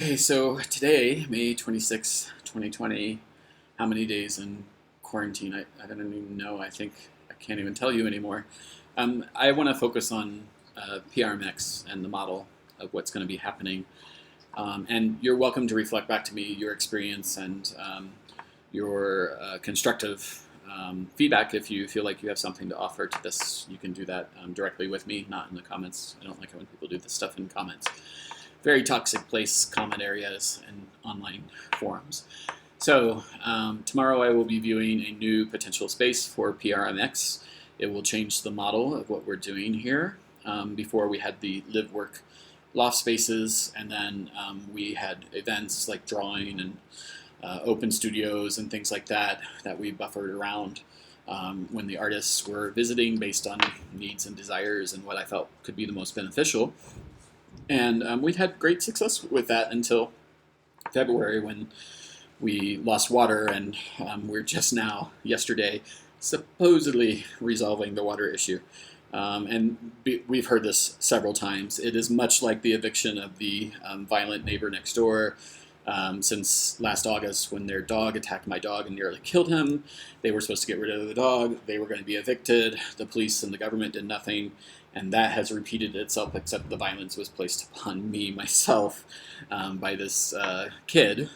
Okay, so today, May 26, 2020, how many days in quarantine? I don't even know. I think I can't even tell you anymore. I want to focus on PRMX and the model of what's going to be happening. And you're welcome to reflect back to me your experience and your constructive feedback. If you feel like you have something to offer to this, you can do that directly with me, not in the comments. I don't like it when people do this stuff in comments. Very toxic place, comment areas, and online forums. So tomorrow I will be viewing a new potential space for PRMX. It will change the model of what we're doing here. Before we had the live-work loft spaces, and then we had events like drawing and open studios and things like that that we buffered around when the artists were visiting based on needs and desires and what I felt could be the most beneficial. And we've had great success with that until February when we lost water, and we're just now, yesterday, supposedly resolving the water issue. We've heard this several times. It is much like the eviction of the violent neighbor next door. Since last August, when their dog attacked my dog and nearly killed him. They were supposed to get rid of the dog. They were going to be evicted. The police and the government did nothing. And that has repeated itself, except the violence was placed upon me, myself, by this kid,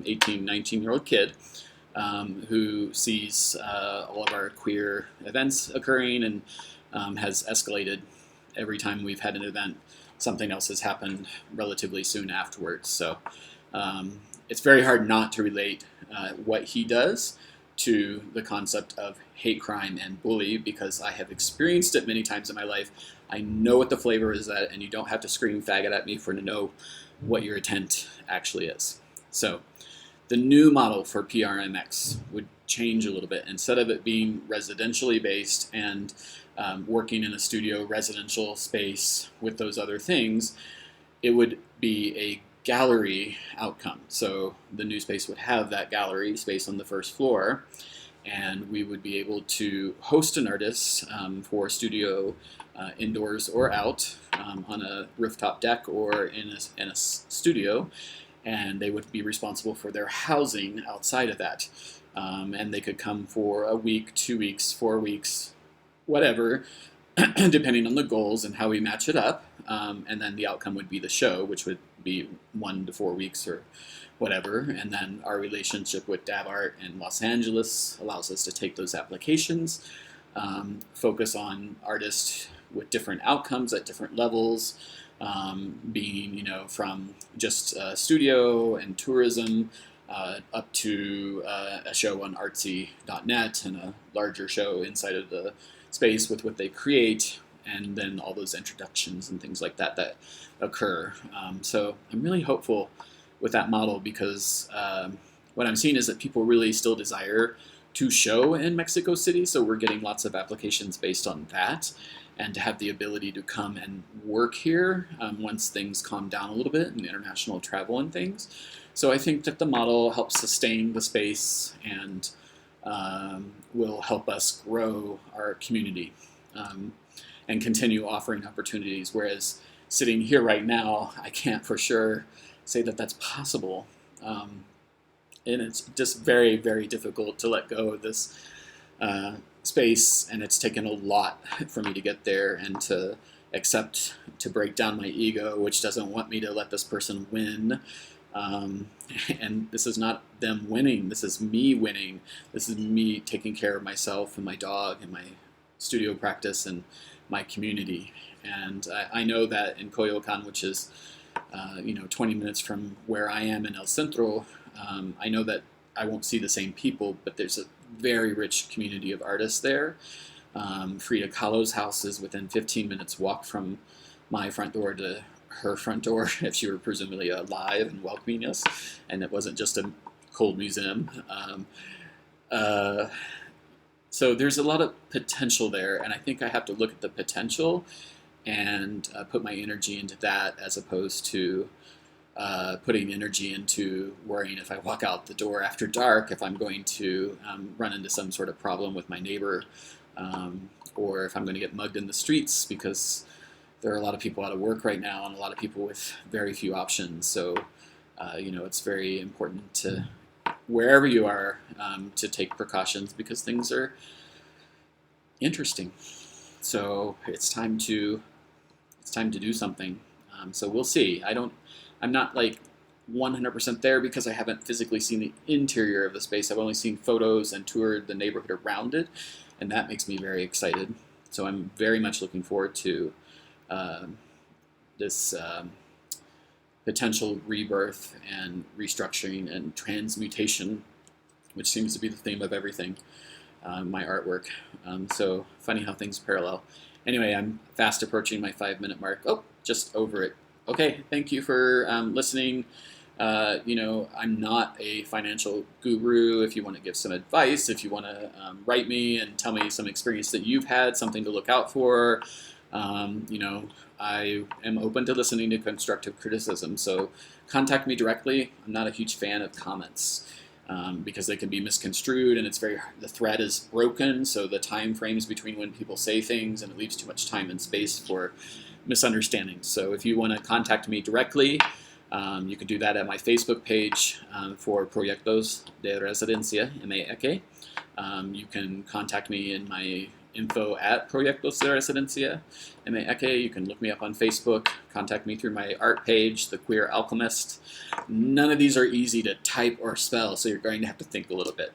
18, 19-year-old kid, who sees all of our queer events occurring and has escalated every time we've had an event. Something else has happened relatively soon afterwards. So it's very hard not to relate what he does to the concept of hate crime and bully, because I have experienced it many times in my life. I know what the flavor is at, and you don't have to scream faggot at me to know what your intent actually is. So the new model for PRMX would change a little bit. Instead of it being residentially based and working in a studio residential space with those other things, it would be a gallery outcome. So the new space would have that gallery space on the first floor, and we would be able to host an artist for studio indoors or out on a rooftop deck or in a studio, and they would be responsible for their housing outside of that. And they could come for a week, 2 weeks, 4 weeks, whatever, depending on the goals and how we match it up. And then the outcome would be the show, which would be 1 to 4 weeks or whatever. And then our relationship with Dab Art in Los Angeles allows us to take those applications, focus on artists with different outcomes at different levels, being, from just studio and tourism up to a show on artsy.net and a larger show inside of the space with what they create, and then all those introductions and things like that that occur. So I'm really hopeful with that model, because what I'm seeing is that people really still desire to show in Mexico City, so we're getting lots of applications based on that, and to have the ability to come and work here once things calm down a little bit in international travel and things. So I think that the model helps sustain the space and will help us grow our community and continue offering opportunities, whereas sitting here right now, I can't for sure say that that's possible. And it's just very, very difficult to let go of this space, and it's taken a lot for me to get there and to accept, to break down my ego, which doesn't want me to let this person win. And this is not them winning, this is me winning. This is me taking care of myself and my dog and my studio practice and my community. And I know that in Coyoacan, which is 20 minutes from where I am in El Centro, I know that I won't see the same people, but there's a very rich community of artists there. Frida Kahlo's house is within 15 minutes walk from my front door to her front door, if she were presumably alive and welcoming us, and it wasn't just a cold museum. So there's a lot of potential there, and I think I have to look at the potential and put my energy into that, as opposed to putting energy into worrying if I walk out the door after dark, if I'm going to run into some sort of problem with my neighbor, or if I'm going to get mugged in the streets, because there are a lot of people out of work right now and a lot of people with very few options. So it's very important to, wherever you are, to take precautions because things are interesting. So it's time to do something. So we'll see. I'm not like 100% there because I haven't physically seen the interior of the space. I've only seen photos and toured the neighborhood around it, and that makes me very excited. So I'm very much looking forward to this potential rebirth and restructuring and transmutation, which seems to be the theme of everything, my artwork. So funny how things parallel. Anyway, I'm fast approaching my 5-minute mark. Oh, just over it. Okay, thank you for listening. I'm not a financial guru. If you want to give some advice, if you want to write me and tell me some experience that you've had, something to look out for, I am open to listening to constructive criticism. So contact me directly. I'm not a huge fan of comments because they can be misconstrued, and the thread is broken. So the time frames between when people say things, and it leaves too much time and space for misunderstandings. So if you want to contact me directly, you can do that at my Facebook page for ProyectosDeResidenciaMX. You can contact me in my info at ProyectosDeResidenciaMX. You can look me up on Facebook, contact me through my art page, The Queer Alchemist. None of these are easy to type or spell, so you're going to have to think a little bit.